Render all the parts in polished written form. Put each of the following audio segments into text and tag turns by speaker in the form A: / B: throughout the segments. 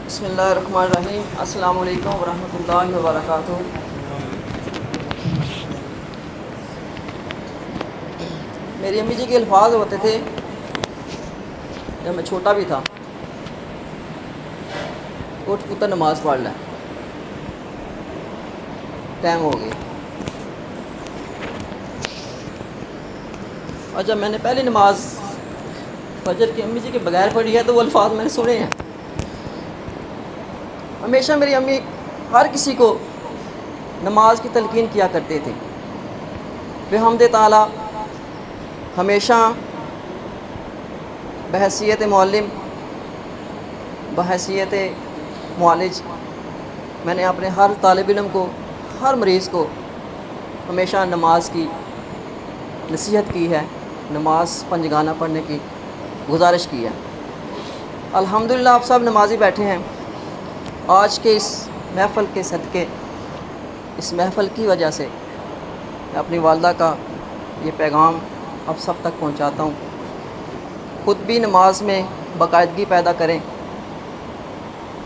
A: بسم اللہ الرحمن الرحیم۔ السلام علیکم ورحمۃ اللہ وبرکاتہ۔ میری امی جی کے الفاظ ہوتے تھے جب میں چھوٹا بھی تھا، اٹھ پتر نماز پڑھ لیں، ٹائم ہو گئی۔ اور جب میں نے پہلی نماز فجر کی امی جی کے بغیر پڑھی ہے تو وہ الفاظ میں نے سنے ہیں۔ ہمیشہ میری امی ہر کسی کو نماز کی تلقین کیا کرتے تھے۔ بحمد تعالیٰ ہمیشہ بحیثیت معلم، بحیثیت معالج، میں نے اپنے ہر طالب علم کو، ہر مریض کو ہمیشہ نماز کی نصیحت کی ہے، نماز پنجگانہ پڑھنے کی گزارش کی ہے۔ الحمدللہ آپ سب نمازی بیٹھے ہیں۔ آج کے اس محفل کے صدقے، اس محفل کی وجہ سے میں اپنی والدہ کا یہ پیغام اب سب تک پہنچاتا ہوں۔ خود بھی نماز میں باقاعدگی پیدا کریں،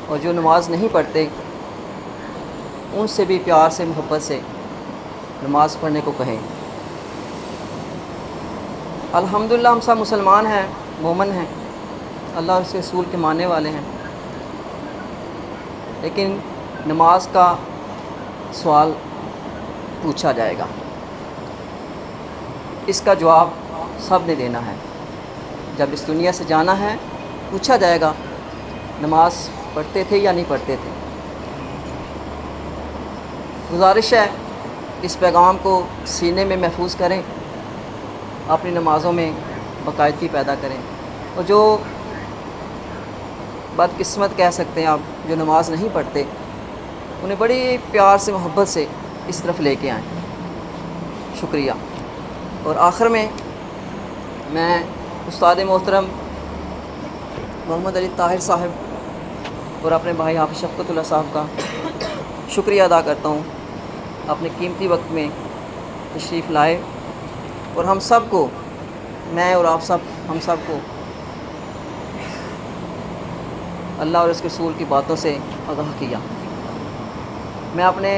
A: اور جو نماز نہیں پڑھتے ان سے بھی پیار سے، محبت سے نماز پڑھنے کو کہیں۔ الحمدللہ ہم سب مسلمان ہیں، مومن ہیں، اللہ اور اس کے رسول کے ماننے والے ہیں، لیکن نماز کا سوال پوچھا جائے گا، اس کا جواب سب نے دینا ہے۔ جب اس دنیا سے جانا ہے پوچھا جائے گا نماز پڑھتے تھے یا نہیں پڑھتے تھے۔ گزارش ہے اس پیغام کو سینے میں محفوظ کریں، اپنی نمازوں میں باقاعدگی پیدا کریں، اور جو بدقسمت کہہ سکتے ہیں آپ، جو نماز نہیں پڑھتے، انہیں بڑی پیار سے، محبت سے اس طرف لے کے آئیں۔ شکریہ۔ اور آخر میں استاد محترم محمد علی طاہر صاحب اور اپنے بھائی حافظ شفقت اللہ صاحب کا شکریہ ادا کرتا ہوں، اپنے قیمتی وقت میں تشریف لائے اور ہم سب کو، میں اور آپ سب، ہم سب کو اللہ اور اس کے رسول کی باتوں سے آگاہ کیا۔ میں اپنے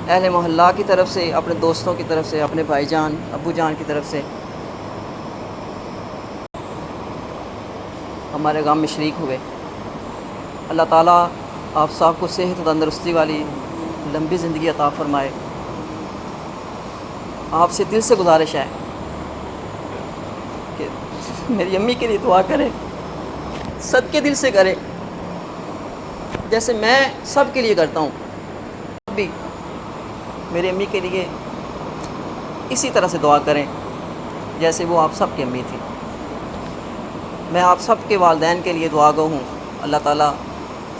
A: اہل محلہ کی طرف سے، اپنے دوستوں کی طرف سے، اپنے بھائی جان، ابو جان کی طرف سے ہمارے غم میں شریک ہوئے۔ اللہ تعالیٰ آپ سب کو صحت و تندرستی والی لمبی زندگی عطا فرمائے۔ آپ سے دل سے گزارش ہے کہ میری امی کے لیے دعا کریں، صدقے دل سے کریں، جیسے میں سب کے لیے کرتا ہوں۔ بھی میری امی کے لیے اسی طرح سے دعا کریں جیسے وہ آپ سب کی امی تھی۔ میں آپ سب کے والدین کے لیے دعا گو ہوں، اللہ تعالیٰ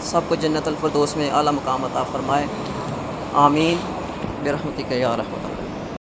A: سب کو جنت الفردوس میں اعلیٰ مقام عطا فرمائے۔ آمین برحمتک یا رحمت اللہ۔